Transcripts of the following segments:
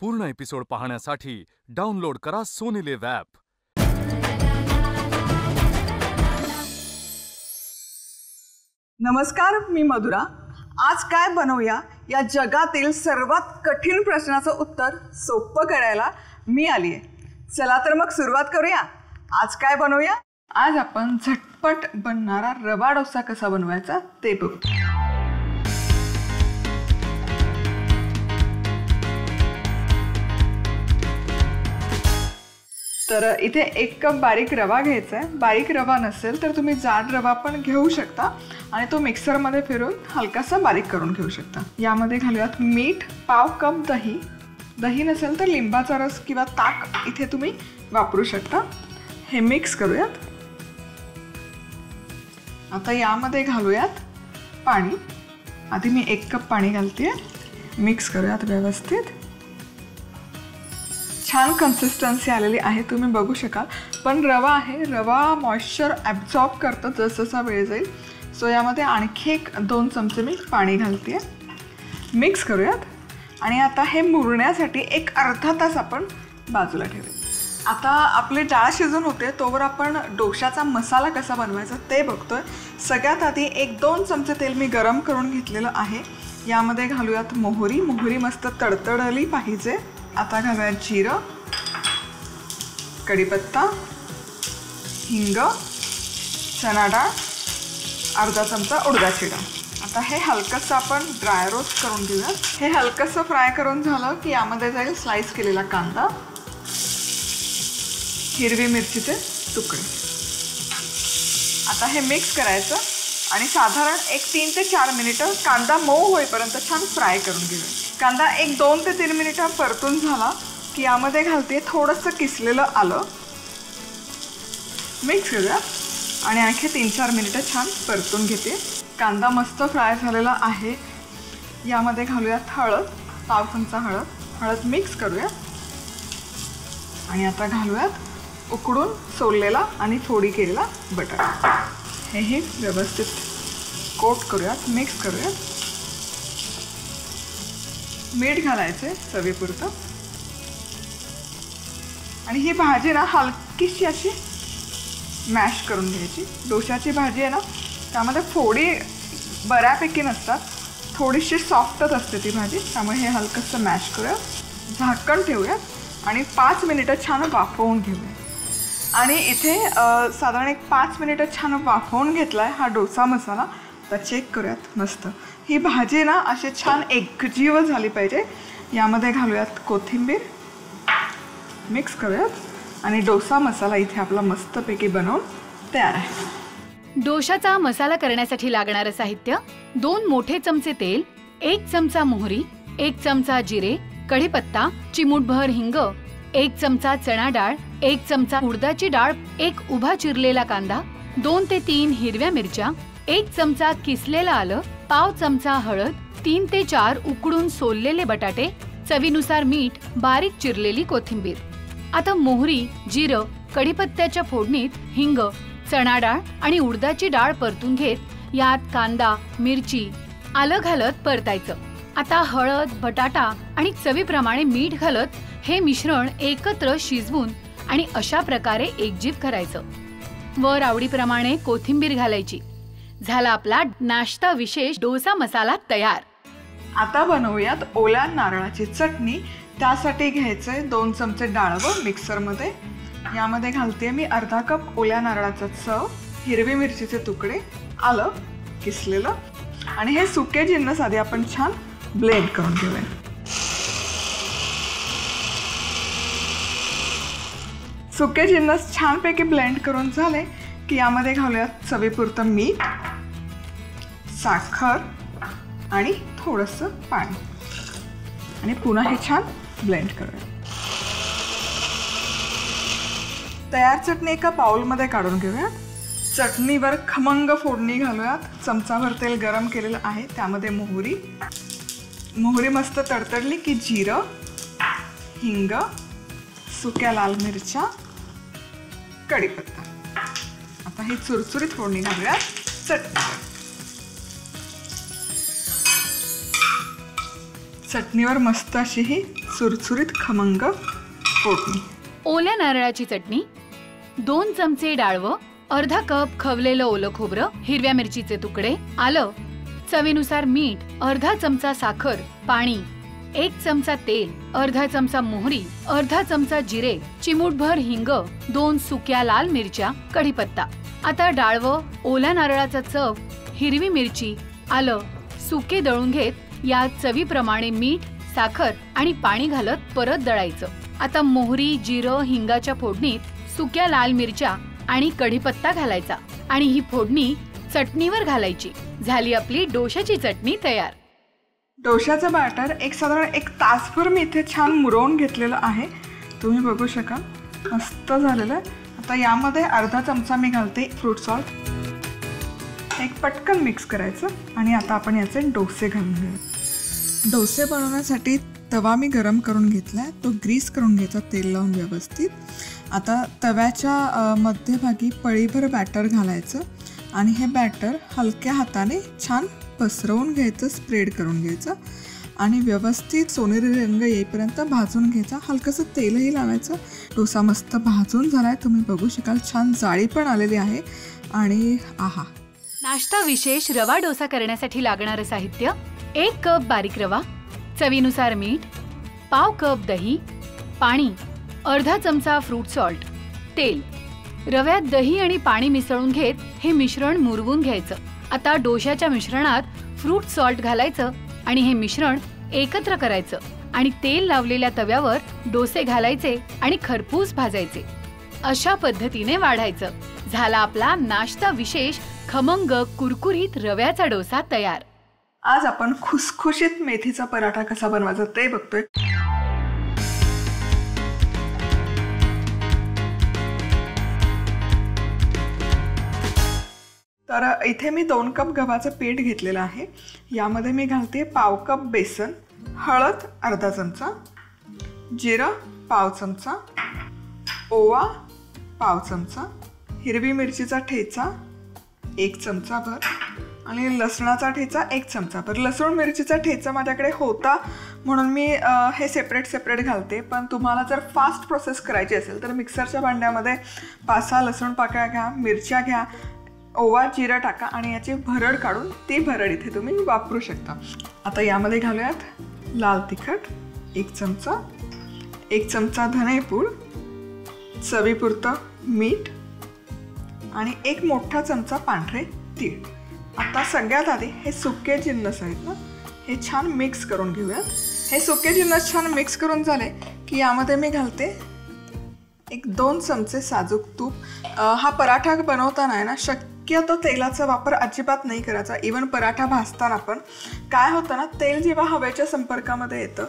पूर्ण एपिसोड पाहण्यासाठी डाउनलोड करा सोनी लिव्ह ॲप। नमस्कार, मी मधुरा। आज काय बनवूया या जगातील सर्वात कठीण प्रश्नाचं उत्तर सोपं करायला मी आली आहे। चला तर मग सुरुवात करूया। आज काय बनवूया? आज आपण झटपट बनणारा रवा डोसा कसा बनवायचा ते बघू। तर इथे 1 कप बारीक रवा घ्यायचा आहे। बारीक रवा नसेल तर तुम्ही जाड रवा पण घेऊ शकता आणि तो मिक्सरमध्ये फिरवून हलकासा बारीक करून घेऊ शकता। यामध्ये घालूयात मीठ, पाव कप दही, दही नसेल तर लिंबाचा रस किंवा ताक इथे तुम्ही वापरू शकता। हे मिक्स करूयात। आता यामध्ये घालूयात पाणी। आधी मी 1 कप पाणी घालते, मिक्स करूयात व्यवस्थित। छान कन्सिस्टन्सी आलेली आहे, तुम्ही बघू शकाल। पण रवा आहे, रवा मॉइश्चर ॲब्झॉर्ब करतं जसजसा वेळ जाईल। सो यामध्ये आणखी 2 चमचे मी पाणी घालते, मिक्स करूयात। आणि आता हे मुरण्यासाठी 1 अर्धा तास आपण बाजूला ठेवूया। आता आपली डाळ शिजून होते तोवर आपण डोशाचा मसाला कसा बनवायचा ते बघतोय। सगळ्यात आधी 1-2 चमचे तेल मी गरम करून घेतलेलं आहे। यामध्ये घालूयात मोहरी। मोहरी मस्त तडतडली पाहिजे। आता घालूयात जिरं, कढीपत्ता, हिंग, चणा डाळ, अर्धा चमचा उडदाची डाळ। आता हे हलकंसं आपण ड्राय रोस्ट करून घेऊया। हे हलकंसं फ्राय करून झालं की यामध्ये जाईल स्लाइस केलेला कांदा, हिरवी मिरचीचे तुकडे। आता हे मिक्स करायचं आणि साधारण 3 ते 4 मिनिटं कांदा मऊ होईपर्यंत छान फ्राय करून घेऊया। कांदा 2 ते 3 मिनिटं परतून झाला की यामध्ये घालते थोडंसं किसलेलं आलं, मिक्स करूया आणि आणखी 3-4 मिनिटं छान परतून घेते। कांदा मस्त फ्राय झालेला आहे। यामध्ये घालूयात हळद, पाव चमचा हळद मिक्स करूया आणि आता घालूयात उकडून सोललेला आणि फोडी केलेला बटाटा। हे व्यवस्थित कोट करूयात, मिक्स करूयात। मीठ घालायचे चवीपुरतं आणि ही भाजी ना हलकीशी अशी मॅश करून घ्यायची। डोशाची भाजी आहे ना, त्यामध्ये फोडी बऱ्यापैकी नसतात, थोडीशी सॉफ्टच असते ती भाजी, त्यामुळे हे हलकंसं मॅश करूया। झाकण ठेवूयात आणि 5 मिनिटं छान वाफवून घेऊया। आणि इथे साधारण 5 मिनिटं छान वाफवून घेतला आहे हा डोसा मसाला। तर चेक करूयात। मस्त ही भाजी ना अशी छान एकजीव झाली पाहिजे। यामध्ये घालूयात कोथिंबीर, मिक्स करूयात आणि डोसा मसाला इथे आपला मस्तपैकी बनवून तयार आहे। डोशाचा मसाला करण्यासाठी लागणारं साहित्य: 2 मोठे चमचे तेल, 1 चमचा मोहरी, 1 चमचा जिरे, कढीपत्ता, चिमूटभर हिंग, 1 चमचा चणा डाळ, 1 चमचा उडदाची डाळ, 1 उभा चिरलेला कांदा, 2 ते 3 हिरव्या मिरच्या, 1 चमचा किसलेलं आलं, पाव चमचा हळद, 3 ते 4 उकडून सोललेले बटाटे, चवीनुसार मीठ, बारीक चिरलेली कोथिंबीर। आता मोहरी, जिरं, कढीपत्त्याच्या फोडणीत हिंग, चणा डाळ आणि उडदाची डाळ परतून घेत यात कांदा, मिरची, आलं घालत परतायचं। आता हळद, बटाटा आणि चवीप्रमाणे मीठ घालत हे मिश्रण एकत्र शिजवून आणि अशा प्रकारे एकजीव करायचं। वर आवडीप्रमाणे कोथिंबीर घालायची। झाला आपला नाश्ता विशेष डोसा मसाला तयार। आता बनवूयात ओल्या नारळाची चटणी। त्यासाठी घ्यायचंय 2 चमचे डाळवं मिक्सरमध्ये। यामध्ये घालते मी अर्धा कप ओल्या नारळाचा चव, हिरवी मिरचीचे तुकडे, आलं किसलेलं आणि हे सुके जिन्नस आधी आपण छान ब्लेंड करून घेऊया। सुके जिन्नस छानपैकी ब्लेंड करून झाले की यामध्ये घालूयात चवीपुरतं मीठ, साखर आणि थोडंसं पाणी आणि पुन्हा हे छान ब्लेंड करूया। तयार चटणी एका बाउलमध्ये काढून घेऊयात। चटणीवर खमंग फोडणी घालूयात। चमचाभर तेल गरम केलेलं आहे, त्यामध्ये मोहरी मस्त तडतडली की जिरं, हिंग, सुक्या लाल मिरच्या, कढीपत्ता। आता ही चुरचुरीत फोडणी घालूयात चटणी। चटणीवर मस्त अशी ही सुरसुरीत खमंग फोडणी. ओल्या नारळाची चटणी, 2 चमचे डाळवं, अर्धा कप खवलेलं ओलं खोबरं, हिरव्या मिरचीचे तुकडे, आलं, चवीनुसार मीठ, अर्धा चमचा साखर, पाणी, 1 चमचा तेल, अर्धा चमचा मोहरी, अर्धा चमचा जिरे, चिमूटभर हिंग, 2 सुक्या लाल मिरच्या, कढीपत्ता. आता डाळवं, ओल्या नारळाचा चव, हिरवी मिरची, आलं, सुके दळून घेत यात चवीप्रमाणे मीठ, साखर आणि पाणी घालत परत दळायचं. आता मोहरी, जिरं, हिंगाच्या फोडणीत सुक्या लाल मिरच्या आणि कढीपत्ता घालायचा आणि ही फोडणी चटणीवर घालायची. झाली आपली डोशाची चटणी तयार. डोशाचं बॅटर साधारण 1 तासभर मी इथे छान मुरवून घेतलेलं आहे. तुम्ही बघू शकाल मस्त झालेलं आहे. आता यामध्ये अर्धा चमचा मी घालते फ्रूट सॉल्ट. एक पटकन मिक्स करायचं आणि आता आपण याचे डोसे घालून घेऊ. डोसे बनवण्यासाठी तवा मी गरम करून घेतला, तो ग्रीस करून घ्यायचा तेल लावून व्यवस्थित. आता तव्याच्या मध्यभागी पळीभर बॅटर घालायचं आणि हे बॅटर हलक्या हाताने छान पसरवून घ्यायचं, स्प्रेड करून घ्यायचं आणि व्यवस्थित सोनेरी रंग येईपर्यंत भाजून घ्यायचा. हलकंसं तेलही लावायचं. डोसा मस्त भाजून झाला आहे, तुम्ही बघू शकाल. छान जाळी पण आलेली आहे आणि आहा. नाश्ता विशेष रवा डोसा करण्यासाठी लागणारं साहित्य: 1 कप बारीक रवा, चवीनुसार मीठ, पाव कप दही, पाणी, अर्धा चमचा फ्रूट सॉल्ट, तेल. रव्यात दही आणि पाणी मिसळून घेत हे मिश्रण मुरवून घ्यायचं. आता डोशाच्या मिश्रणात फ्रूट सॉल्ट घालायचं आणि हे मिश्रण एकत्र करायचं आणि तेल लावलेल्या तव्यावर डोसे घालायचे आणि खरपूस भाजायचे. अशा पद्धतीने वाढायचं. झाला आपला नाश्ता विशेष खमंग कुरकुरीत रव्याचा डोसा तयार. आज आपण खुसखुशीत मेथीचा पराठा कसा बनवायचा ते बघतोय. तर इथे मी 2 कप गव्हाचं पीठ घेतलेलं आहे. यामध्ये मी घालते पाव कप बेसन, हळद अर्धा चमचा, जिरं पाव चमचा, ओवा पाव चमचा, हिरवी मिरचीचा ठेचा 1 चमचाभर आणि लसणाचा ठेचा 1 चमचाभर. लसूण मिरचीचा ठेचा माझ्याकडे होता म्हणून मी हे सेपरेट घालते. पण तुम्हाला जर फास्ट प्रोसेस करायची असेल तर मिक्सरच्या भांड्यामध्ये 5-6 लसूण पाकळ्या घ्या, मिरच्या घ्या, ओवा जिरं टाका आणि याची भरड काढून ती भरड इथे तुम्ही वापरू शकता. आता यामध्ये घालूयात लाल तिखट 1 चमचा, 1 चमचा धनेपूड, चवीपुरतं मीठ आणि 1 मोठा चमचा पांढरे तीळ. आता सगळ्यात आधी हे सुके जिन्नस आहेत ना, हे छान मिक्स करून घेऊयात. हे सुके जिन्नस छान मिक्स करून झाले की यामध्ये मी घालते 1-2 चमचे साजूक तूप. हा पराठा बनवताना आहे ना, शक्यतो तेलाचा वापर अजिबात नाही करायचा. इवन पराठा भाजताना पण काय होतं ना, तेल जेव्हा हवेच्या संपर्कामध्ये येतं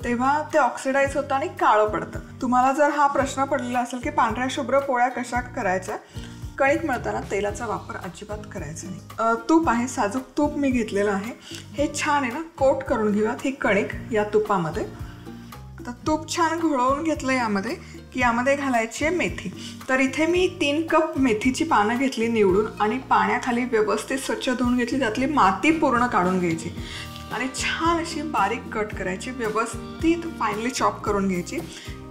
तेव्हा ते ऑक्सिडाईज होतं आणि काळं पडतं. तुम्हाला जर हा प्रश्न पडलेला असेल की पांढऱ्या शुभ्र पोळ्या कशा करायच्या, कणिक मळताना तेलाचा वापर अजिबात करायचा नाही. तूप आहे, साजूक तूप मी घेतलेलं आहे. हे छान आहे ना कोट करून घेऊयात ही कणिक या तुपामध्ये. आता तूप छान घोळवून घेतलं यामध्ये की यामध्ये घालायची आहे मेथी. तर इथे मी 3 कप मेथीची पानं घेतली निवडून आणि पाण्याखाली व्यवस्थित स्वच्छ धुवून घेतली. त्यातली माती पूर्ण काढून घ्यायची आणि छान अशी बारीक कट करायची, व्यवस्थित फाईनली चॉप करून घ्यायची.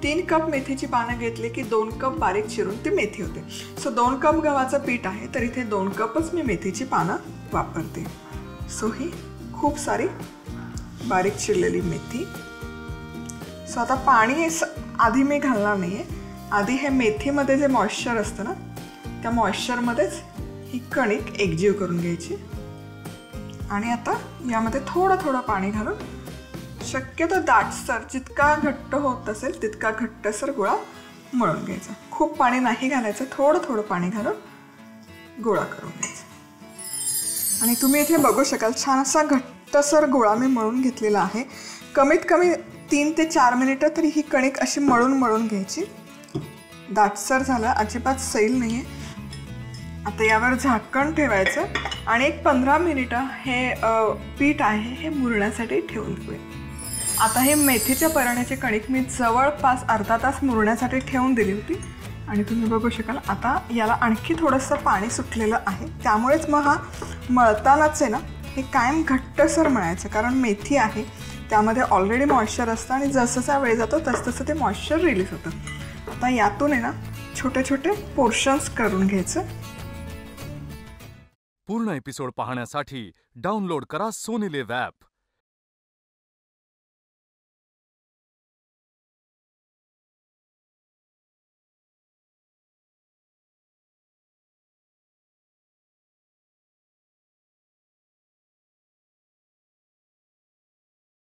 3 कप मेथीची पानं घेतली की 2 कप बारीक चिरून ती मेथी होते. सो 2 कप गव्हाचं पीठ आहे तर इथे 2 कपच मी मेथीची पानं वापरते. सो ही खूप सारी बारीक चिरलेली मेथी. सो आता पाणी आधी मी घालणार नाही आहे. आधी हे मेथीमध्ये जे मॉइश्चर असतं ना, त्या मॉइश्चरमध्येच ही कणिक एकजीव करून घ्यायची आणि आता यामध्ये थोडं पाणी घालून शक्यतो दाटसर, जितका घट्ट होत असेल तितका घट्टसर गोळा मळून घ्यायचा. खूप पाणी नाही घालायचं, थोडं पाणी घालून गोळा करून घ्यायचा. आणि तुम्ही इथे बघू शकाल छान असा घट्टसर गोळा मी मळून घेतलेला आहे. कमीत कमी 3 ते 4 मिनिटं तरी ही कणिक अशी मळून घ्यायची. दाटसर झाला, अजिबात सैल नाही आहे. आता यावर झाकण ठेवायचं आणि एक 15 मिनिटं हे पीठ आहे हे मुरण्यासाठी ठेवून देऊया. आता हे मेथीच्या पराठ्याची कणिक मी जवळपास अर्धा तास मुरण्यासाठी ठेवून दिली होती आणि तुम्ही बघू शकाल आता याला आणखी थोडंसं पाणी सुटलेलं आहे. त्यामुळेच मग हा मळतानाच आहे ना हे कायम घट्टसर मळायचं, कारण मेथी आहे त्यामध्ये ऑलरेडी मॉइश्चर असतं आणि जसजसा वेळ जातो तसतसं ते मॉइश्चर रिलीज होतं. आता यातून आहे ना छोटे छोटे पोर्शन्स करून घ्यायचं. पूर्ण एपिसोड पाहण्यासाठी डाउनलोड करा सोनी लिव्ह ॲप.